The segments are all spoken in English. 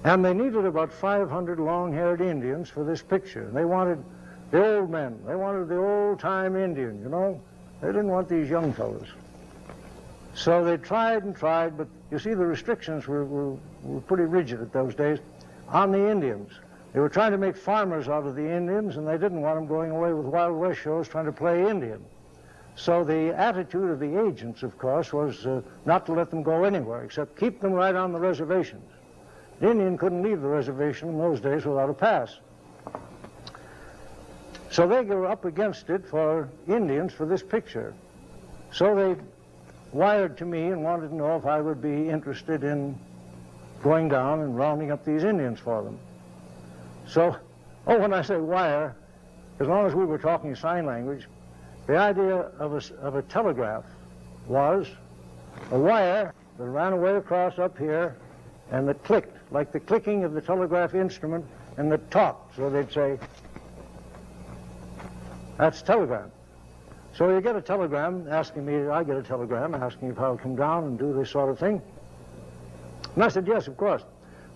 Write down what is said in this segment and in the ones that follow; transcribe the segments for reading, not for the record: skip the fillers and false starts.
And they needed about 500 long-haired Indians for this picture. They wanted the old men. They wanted the old-time Indian, you know. They didn't want these young fellows. So they tried and tried, but you see the restrictions were pretty rigid at those days on the Indians. They were trying to make farmers out of the Indians, and they didn't want them going away with Wild West shows trying to play Indian. So the attitude of the agents, of course, was not to let them go anywhere, except keep them right on the reservations. The Indian couldn't leave the reservation in those days without a pass. So they were up against it for Indians for this picture. So they wired to me and wanted to know if I would be interested in going down and rounding up these Indians for them. So, when I say wire, as long as we were talking sign language, the idea of a telegraph was a wire that ran away across up here and that clicked, like the clicking of the telegraph instrument, and that talked. So they'd say, that's telegram. So you get a telegram asking me, I get a telegram asking if I'll come down and do this sort of thing. And I said, yes, of course.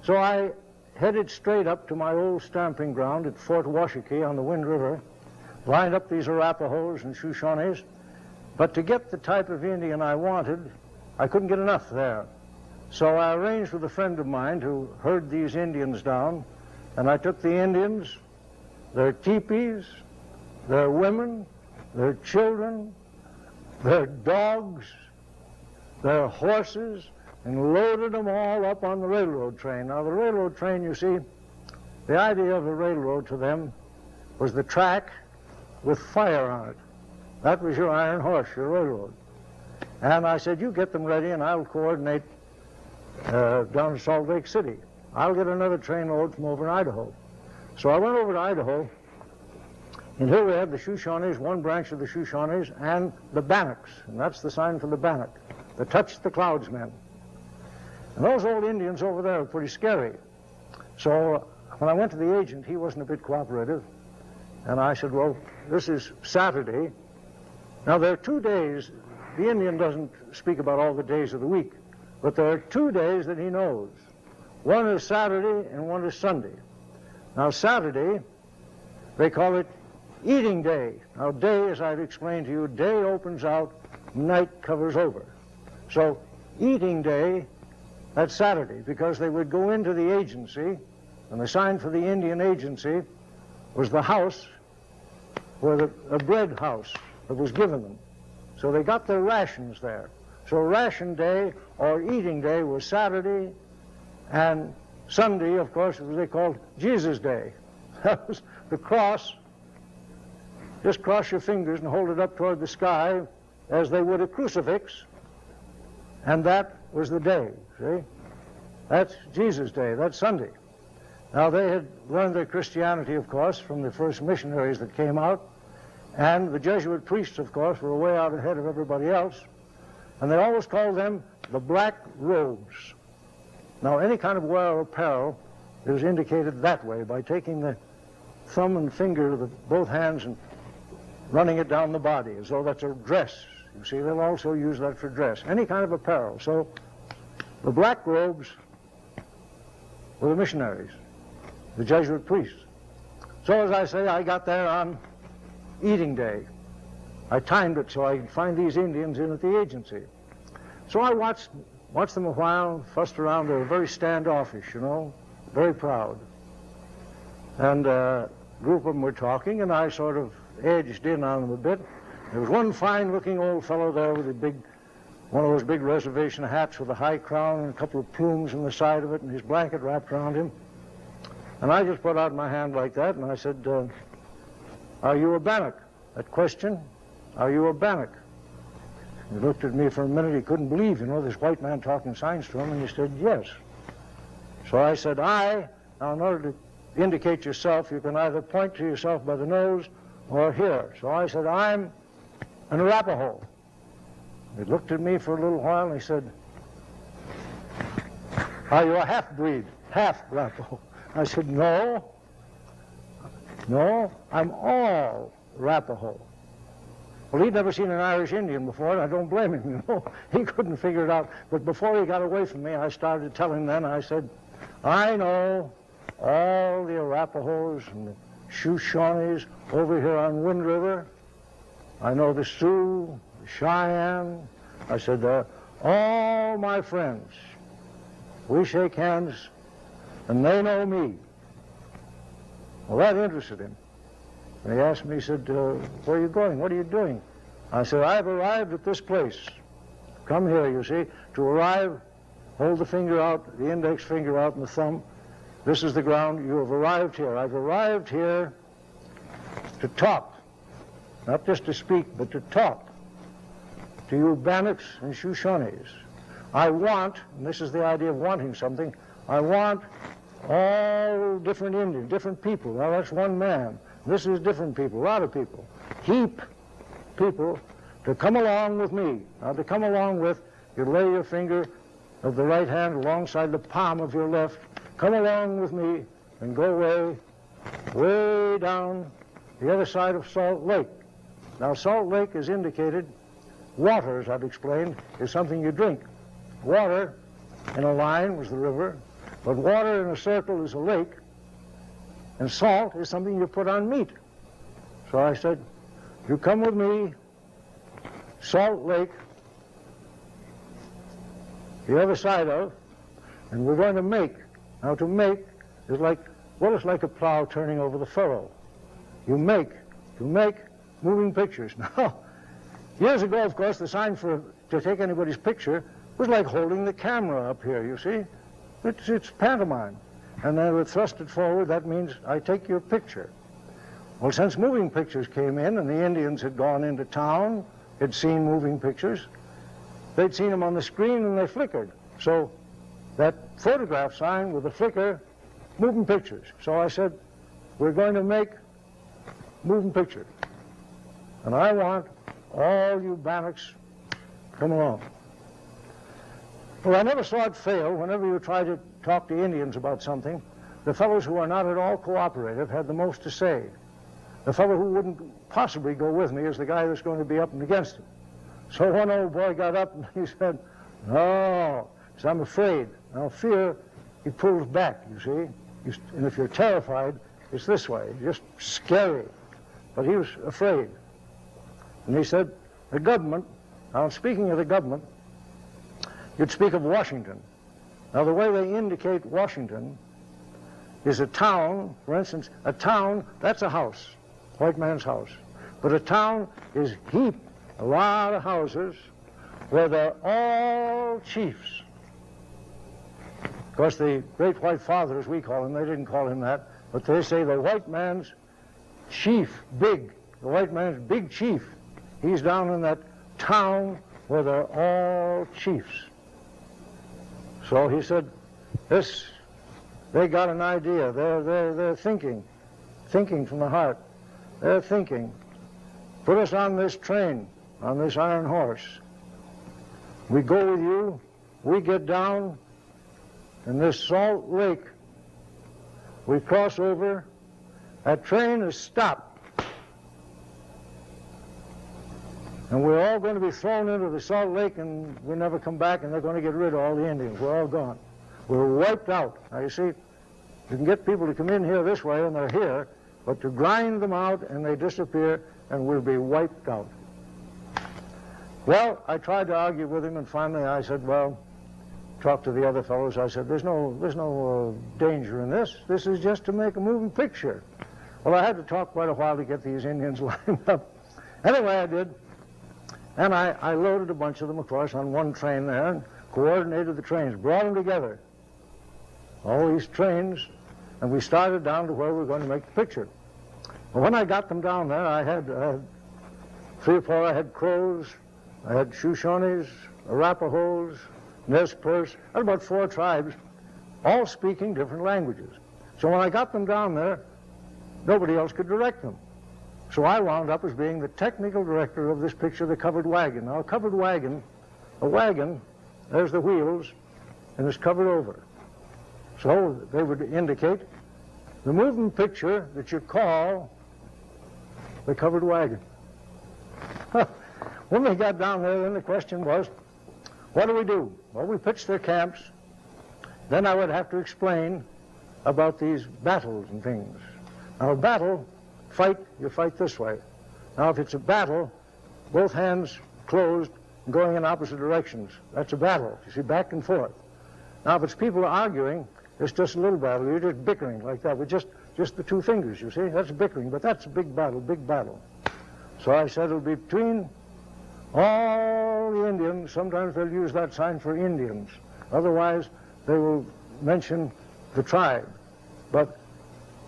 So I headed straight up to my old stamping ground at Fort Washakie on the Wind River, lined up these Arapahoes and Shoshones, but to get the type of Indian I wanted, I couldn't get enough there. So I arranged with a friend of mine to herd these Indians down, and I took the Indians, their teepees, their women, their children, their dogs, their horses, and loaded them all up on the railroad train. Now, the railroad train, you see, the idea of the railroad to them was the track with fire on it. That was your iron horse, your railroad. And I said, you get them ready, and I'll coordinate down to Salt Lake City. I'll get another train load from over in Idaho. So I went over to Idaho, and here we have the Shoshones, one branch of the Shoshones, and the Bannocks, and that's the sign for the Bannock, the Touch the Clouds men. And those old Indians over there are pretty scary. So when I went to the agent, he wasn't a bit cooperative, and I said, well, this is Saturday. Now, there are 2 days. The Indian doesn't speak about all the days of the week, but there are 2 days that he knows. One is Saturday and one is Sunday. Now, Saturday, they call it eating day. Now, day, as I've explained to you, day opens out, night covers over. So, eating day, that's Saturday, because they would go into the agency, and the sign for the Indian agency was the house, where a bread house that was given them. So they got their rations there. So ration day or eating day was Saturday, and Sunday, of course, was they called Jesus Day. That was the cross. Just cross your fingers and hold it up toward the sky as they would a crucifix, and that was the day, see? That's Jesus Day, that's Sunday. Now, they had learned their Christianity, of course, from the first missionaries that came out, and the Jesuit priests, of course, were way out ahead of everybody else, and they always called them the black robes. Now, any kind of wear or apparel is indicated that way by taking the thumb and finger of both hands and running it down the body, as though that's a dress. You see, they'll also use that for dress. Any kind of apparel. So the black robes were the missionaries, the Jesuit priests. So, as I say, I got there on eating day. I timed it so I could find these Indians in at the agency. So I watched them a while, fussed around. They were very standoffish, you know, very proud. And a group of them were talking, and I sort of edged in on them a bit. There was one fine-looking old fellow there with one of those big reservation hats with a high crown and a couple of plumes on the side of it, and his blanket wrapped around him. And I just put out my hand like that, and I said, are you a Bannock? That question, are you a Bannock? He looked at me for a minute. He couldn't believe, you know, this white man talking signs to him, and he said, yes. So I said, now in order to indicate yourself, you can either point to yourself by the nose or here. So I said, I'm an Arapaho. He looked at me for a little while, and he said, are you a half-breed, half Arapaho? I said, no, I'm all Arapaho. Well, he'd never seen an Irish Indian before, and I don't blame him, you know. He couldn't figure it out. But before he got away from me, I started telling them, I said, I know all the Arapahoes and the Shoshones over here on Wind River. I know the Sioux, the Cheyenne. I said, they're all my friends. We shake hands, and they know me. Well, that interested him. And he asked me, he said, where are you going? What are you doing? I said, I've arrived at this place. Come here, you see. To arrive, hold the finger out, the index finger out and the thumb. This is the ground. You have arrived here. I've arrived here to talk. Not just to speak, but to talk to you Bannocks and Shoshones. I want, and this is the idea of wanting something, I want all different Indians, different people. Now that's one man. This is different people, a lot of people. Heap people to come along with me. Now to come along with, you lay your finger of the right hand alongside the palm of your left. Come along with me and go way down the other side of Salt Lake. Now Salt Lake is indicated, water, as I've explained, is something you drink. Water in a line was the river, but water in a circle is a lake, and salt is something you put on meat. So I said, you come with me, Salt Lake, the other side of, and we're going to make. Now to make is like, what is like a plow turning over the furrow. You make, to make moving pictures. Now, years ago, of course, the sign to take anybody's picture was like holding the camera up here, you see. It's pantomime. And then we thrust it forward, that means I take your picture. Well, since moving pictures came in and the Indians had gone into town, had seen moving pictures, they'd seen them on the screen and they flickered. So that photograph sign with the flicker, moving pictures. So I said, we're going to make moving pictures. And I want all you Bannocks come along. Well, I never saw it fail. Whenever you try to talk to Indians about something, the fellows who are not at all cooperative had the most to say. The fellow who wouldn't possibly go with me is the guy that's going to be up and against him. So one old boy got up and he said, no, he said, I'm afraid. Now fear, he pulls back, you see. And if you're terrified, it's this way, just scary. But he was afraid. And he said, the government, now speaking of the government, you'd speak of Washington. Now the way they indicate Washington is a town, for instance, a town, that's a house, white man's house. But a town is heaped, a lot of houses, where they're all chiefs. Of course, the great white father, as we call him, they didn't call him that, but they say the white man's chief, big, the white man's big chief. He's down in that town where they're all chiefs. So he said, they got an idea. They're thinking from the heart. They're thinking, put us on this train, on this iron horse. We go with you, we get down in this Salt Lake. We cross over, that train is stopped. And we're all going to be thrown into the Salt Lake and we'll never come back and they're going to get rid of all the Indians. We're all gone. We're wiped out. Now you see, you can get people to come in here this way and they're here, but to grind them out and they disappear and we'll be wiped out. Well, I tried to argue with him and finally I said, well, talk to the other fellows. I said, there's no danger in this. This is just to make a moving picture. Well, I had to talk quite a while to get these Indians lined up. Anyway, I did. And I loaded a bunch of them, of course, on one train there and coordinated the trains, brought them together, all these trains, and we started down to where we were going to make the picture. Well, when I got them down there, I had 3 or 4, I had Crows, I had Shoshones, Arapahoes, Nez Perce, I had about 4 tribes, all speaking different languages. So when I got them down there, nobody else could direct them. So I wound up as being the technical director of this picture, The Covered Wagon. Now, a covered wagon, a wagon, there's the wheels, and it's covered over. So they would indicate the moving picture that you call the covered wagon. When they got down there, then the question was, what do we do? Well, we pitched their camps then I would have to explain about these battles and things. Now, a battle, you fight this way. Now, if it's a battle, both hands closed, going in opposite directions, that's a battle. You see, back and forth. Now, if it's people arguing, it's just a little battle. You're just bickering like that with just the two fingers, you see. That's bickering, but that's a big battle, big battle. So I said it'll be between all the Indians. Sometimes they'll use that sign for Indians. Otherwise, they will mention the tribe. But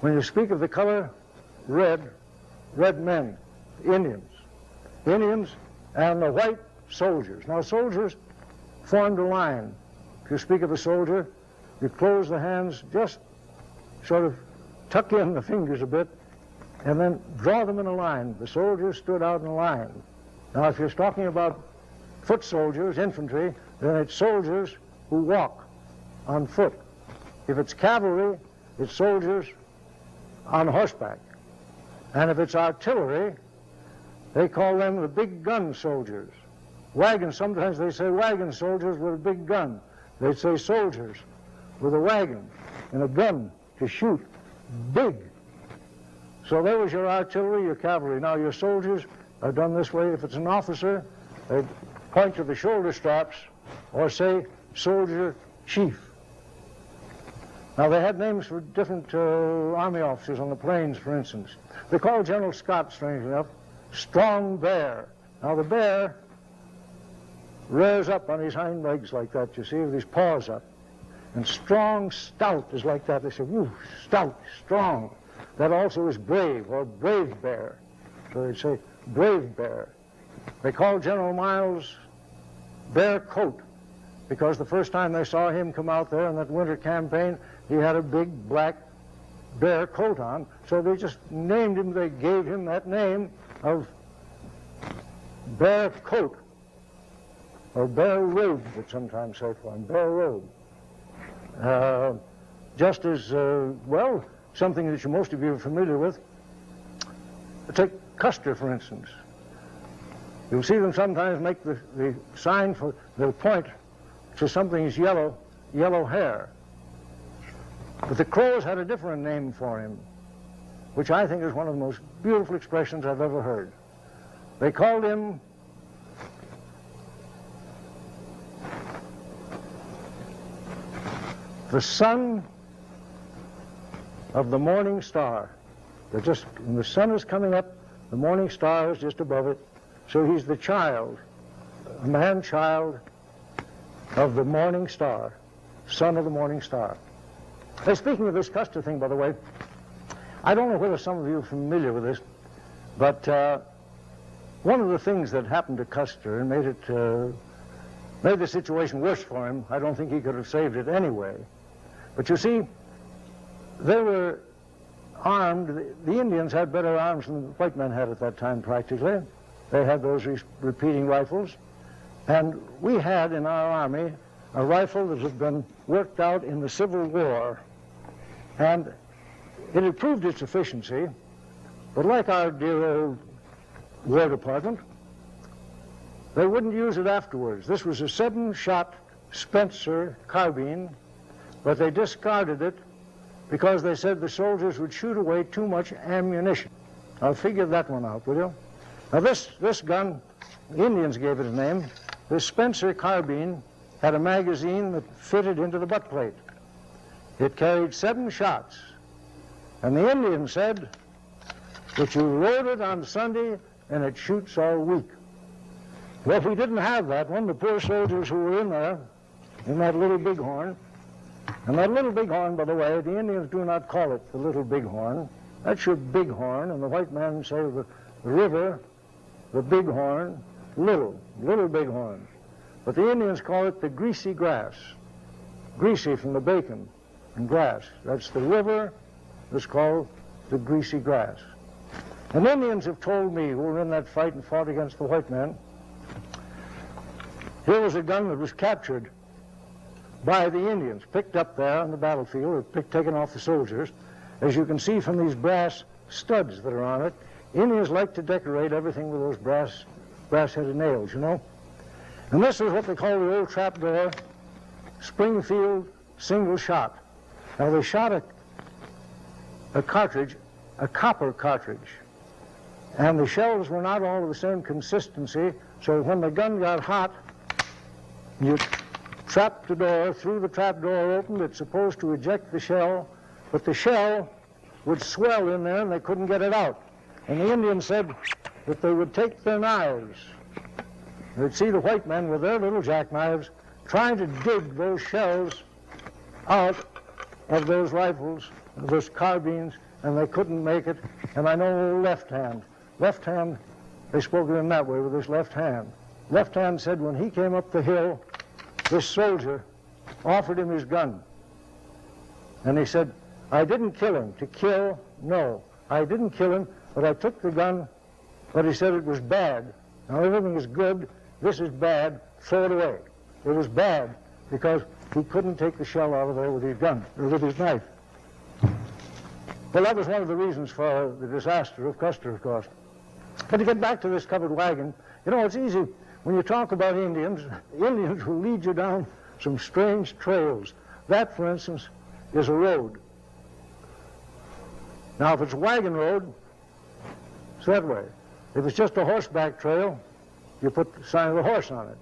when you speak of the color red men, Indians, and the white soldiers. Now, soldiers formed a line. If you speak of a soldier, you close the hands, just sort of tuck in the fingers a bit, and then draw them in a line. The soldiers stood out in a line. Now, if you're talking about foot soldiers, infantry, then it's soldiers who walk on foot. If it's cavalry, it's soldiers on horseback. And if it's artillery, they call them the big gun soldiers. Wagons, sometimes they say wagon soldiers with a big gun. They say soldiers with a wagon and a gun to shoot big. So there was your artillery, your cavalry. Now your soldiers are done this way. If it's an officer, they point to the shoulder straps or say soldier chief. Now they had names for different army officers on the plains, for instance. They called General Scott, strangely enough, Strong Bear. Now the bear rears up on his hind legs like that, you see, with his paws up. And Strong Stout is like that. They say, woo, stout, strong. That also is brave, or brave bear. So they say brave bear. They called General Miles Bear Coat, because the first time they saw him come out there in that winter campaign, he had a big black bear coat on. So they just named him, they gave him that name of Bear Coat, or Bear Robe, would sometimes say for him, Bear Robe. Just as, well, something that most of you are familiar with. Take Custer, for instance. You'll see them sometimes make the sign for the point to something's yellow hair. But the Crows had a different name for him, which I think is one of the most beautiful expressions I've ever heard. They called him the son of the morning star. When the sun is coming up, the morning star is just above it. So he's the child, a man-child of the morning star, son of the morning star. Hey, speaking of this Custer thing, by the way, I don't know whether some of you are familiar with this, but one of the things that happened to Custer and made the situation worse for him, I don't think he could have saved it anyway. But you see, they were armed. The Indians had better arms than the white men had at that time, practically. They had those repeating rifles. And we had in our army a rifle that had been worked out in the Civil War. And it had proved its efficiency, but like our dear old War Department, they wouldn't use it afterwards. This was a 7-shot Spencer carbine, but they discarded it because they said the soldiers would shoot away too much ammunition. Now figure that one out, will you? Now this gun, the Indians gave it a name. This Spencer carbine had a magazine that fitted into the butt plate. It carried 7 shots. And the Indians said that you load it on Sunday and it shoots all week. Well, if we didn't have that one, the poor soldiers who were in there, in that little bighorn, and that little bighorn, by the way, the Indians do not call it the little bighorn. That's your bighorn, and the white men say the river, the bighorn, little bighorn. But the Indians call it the greasy grass. Greasy from the bacon and grass. That's the river that's called the greasy grass. And Indians have told me, who were in that fight and fought against the white men, here was a gun that was captured by the Indians, picked up there on the battlefield, or taken off the soldiers. As you can see from these brass studs that are on it, Indians like to decorate everything with those brass-headed nails, you know. And this is what they call the old trapdoor Springfield single shot. Now they shot a cartridge, a copper cartridge, and the shells were not all of the same consistency, so when the gun got hot, you trapped the door, threw the trap door open. It's supposed to eject the shell, but the shell would swell in there and they couldn't get it out. And the Indians said that they would take their knives. They'd see the white men with their little jackknives trying to dig those shells out of those rifles, those carbines, and they couldn't make it. And I know left hand, they spoke of him that way, with his left hand. Left hand said when he came up the hill, this soldier offered him his gun. And he said, I didn't kill him. To kill, no. I didn't kill him, but I took the gun, but he said it was bad. Now everything is good, this is bad, throw it away. It was bad because he couldn't take the shell out of there with his gun, or with his knife. Well, that was one of the reasons for the disaster of Custer, of course. But to get back to this covered wagon, you know, it's easy. When you talk about Indians, Indians will lead you down some strange trails. That, for instance, is a road. Now, if it's a wagon road, it's that way. If it's just a horseback trail, you put the sign of the horse on it.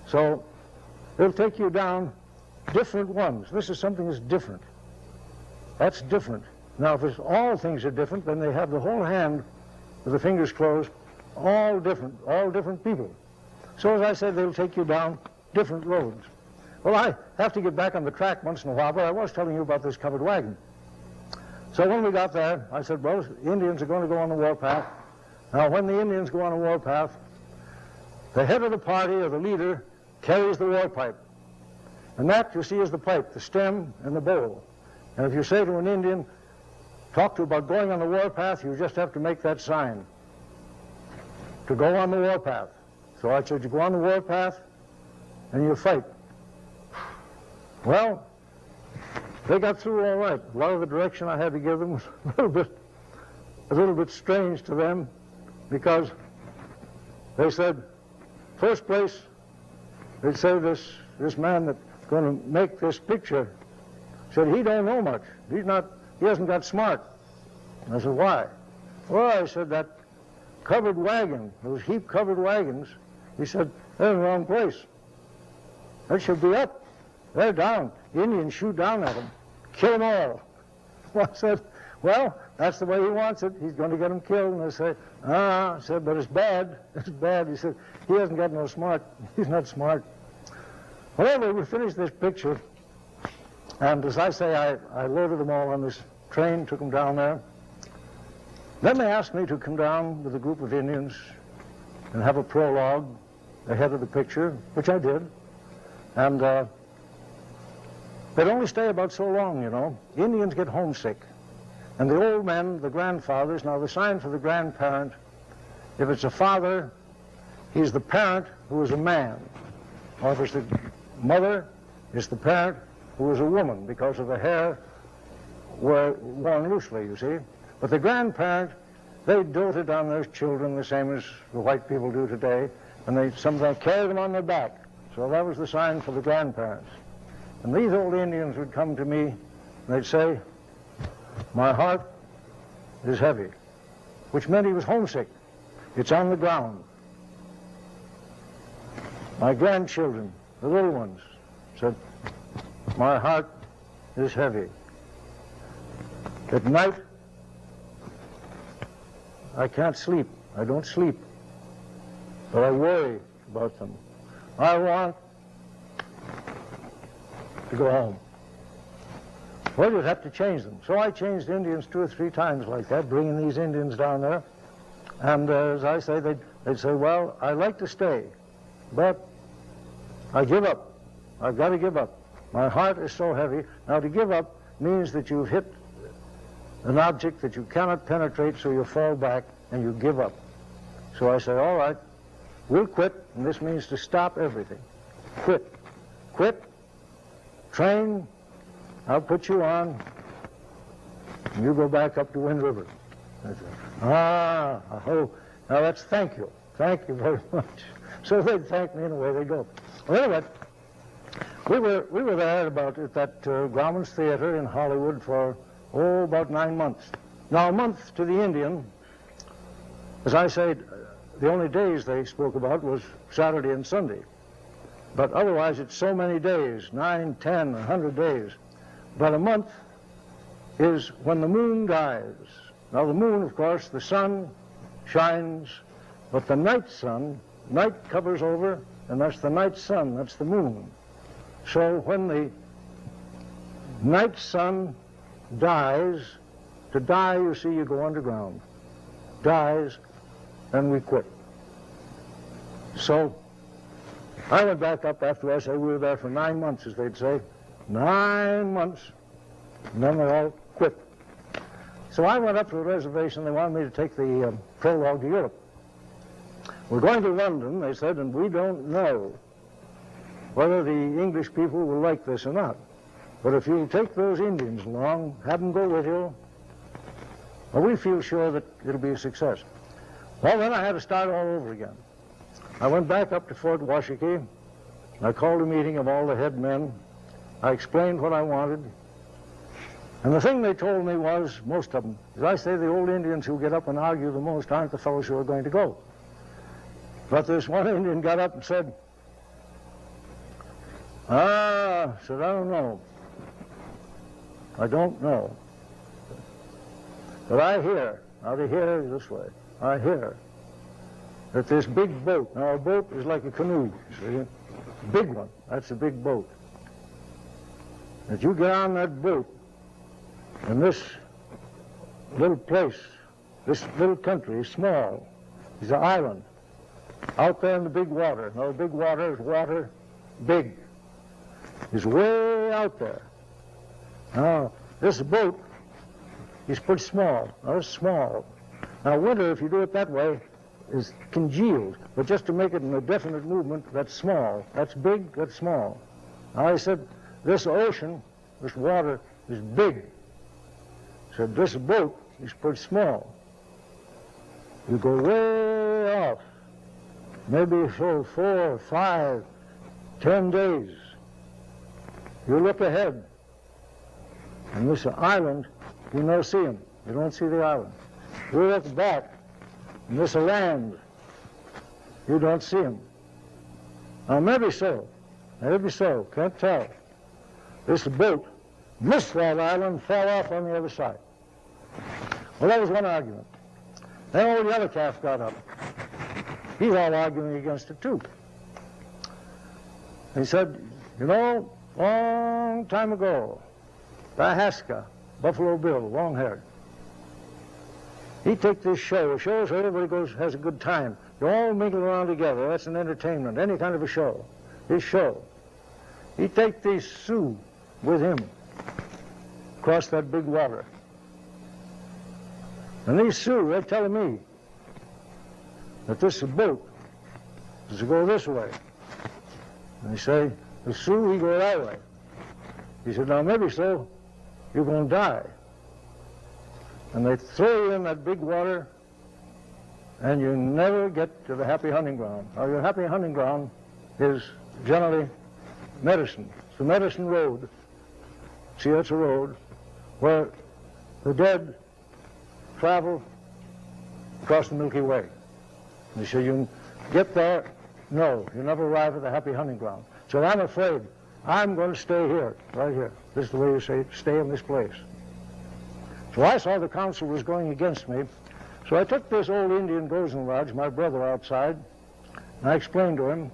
So it'll take you down different ones. This is something that's different. That's different. Now, if it's all things are different, then they have the whole hand with the fingers closed, all different people. So as I said, they'll take you down different roads. Well, I have to get back on the track once in a while, but I was telling you about this covered wagon. So when we got there, I said, well, the Indians are going to go on the warpath. Now, when the Indians go on a warpath, the head of the party, or the leader, carries the war pipe. And that, you see, is the pipe, the stem and the bowl. And if you say to an Indian, talk to about going on the warpath, you just have to make that sign, to go on the warpath. So I said, you go on the warpath and you fight. Well, they got through all right. A lot of the direction I had to give them was a little bit strange to them, because they said, first place, they'd say this man that's going to make this picture said he don't know much. He hasn't got smart. I said, why? Well, I said, that covered wagon, those heap covered wagons, he said, they're in the wrong place. They should be up. They're down. The Indians shoot down at them, kill them all. Well, I said, well, that's the way he wants it. He's going to get them killed. And I said, I said, but it's bad. It's bad. He said, he hasn't got no smart. He's not smart. Well, we finished this picture, and as I say, I loaded them all on this train, took them down there. Then they asked me to come down with a group of Indians and have a prologue ahead of the picture, which I did. And they'd only stay about so long, you know. Indians get homesick. And the old men, the grandfathers, now the sign for the grandparent, if it's a father, he's the parent who is a man. Or if it's the mother, it's the parent who is a woman, because of the hair worn loosely, you see. But the grandparent, they doted on their children the same as the white people do today, and they sometimes carry them on their back. So that was the sign for the grandparents. And these old Indians would come to me, and they'd say, my heart is heavy, which meant he was homesick. It's on the ground. My grandchildren, the little ones, said, my heart is heavy. At night, I can't sleep. I don't sleep. But I worry about them. I want to go home. Well, you'd have to change them. So I changed Indians 2 or 3 times like that, bringing these Indians down there. And as I say, they'd say, well, I'd like to stay, but I give up. I've got to give up. My heart is so heavy. Now, to give up means that you've hit an object that you cannot penetrate, so you fall back and you give up. So I say, all right, we'll quit, and this means to stop everything. Quit. Quit. Train. I'll put you on, and you go back up to Wind River. I said, now that's thank you. Thank you very much. So they'd thank me, and away they go. Well, anyway, We were there at that Grauman's Theater in Hollywood for, about 9 months. Now, a month to the Indian, as I say, the only days they spoke about was Saturday and Sunday. But otherwise, it's so many days, 9, 10, 100 days. But a month is when the moon dies. Now, the moon, of course, the sun shines, but the night sun, night covers over, and that's the night sun, that's the moon. So when the night sun dies, to die, you see, you go underground. Dies, and we quit. So I went back up after I said we were there for 9 months, as they'd say. 9 months, and then they all quit. So I went up to the reservation. They wanted me to take the prologue to Europe. We're going to London, they said, and we don't know whether the English people will like this or not. But if you'll take those Indians along, have them go with you, well, we feel sure that it'll be a success. Well, then I had to start all over again. I went back up to Fort Washakie. I called a meeting of all the head men. I explained what I wanted. And the thing they told me was, most of them, as I say, the old Indians who get up and argue the most aren't the fellows who are going to go. But this one Indian got up and said, I don't know. I don't know. But I hear, out of here this way, I hear that this big boat, now a boat is like a canoe, you see, big one, that's a big boat. That you get on that boat, and this little place, this little country is small, it's an island, out there in the big water. Now the big water is water big. It's way out there. Now, this boat is pretty small. Now, it's small. Now, winter, if you do it that way, is congealed. But just to make it in a definite movement, that's small. That's big, that's small. Now, I said, this ocean, this water, is big. I said, this boat is pretty small. You go way off, maybe for 4, 5, 10 days. You look ahead, and this island, you don't see him. You don't see the island. You look back, and this land, you don't see him. Now, maybe so, can't tell. This boat missed that island, fell off on the other side. Well, that was one argument. Then old Yellow Calf got up. He's all arguing against it, too. He said, you know, long time ago, Bahaska, Buffalo Bill, long-haired, he'd take this show so everybody goes, has a good time. You all mingle around together. That's an entertainment, any kind of a show. His show. He'd take these Sioux with him across that big water. And these Sioux, they're telling me that this boat is to go this way. And they say, the Sioux, he go that way. He said, now maybe so, you're going to die. And they throw you in that big water, and you never get to the happy hunting ground. Now, your happy hunting ground is generally Medicine. It's the Medicine Road. See, that's a road where the dead travel across the Milky Way. You say, you get there? No, you never arrive at the happy hunting ground. So I'm afraid I'm going to stay here, right here. This is the way you say, stay in this place. So I saw the council was going against me. So I took this old Indian Gozenlodge, my brother, outside, and I explained to him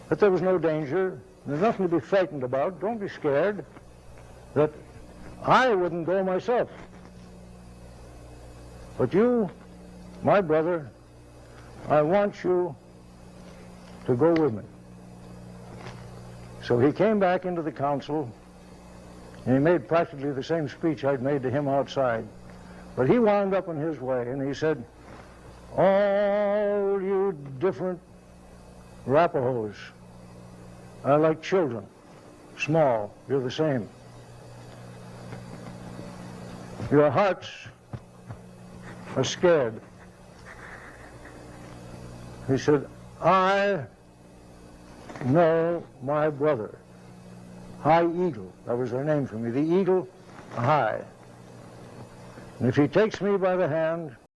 that there was no danger, there's nothing to be frightened about, don't be scared, that I wouldn't go myself. But you, my brother, I want you to go with me. So he came back into the council, and he made practically the same speech I'd made to him outside. But he wound up in his way, and he said, all you different Rapahoes are like children, small, you're the same. Your hearts are scared. He said, I know my brother. High Eagle, that was their name for me, the Eagle High. And if he takes me by the hand,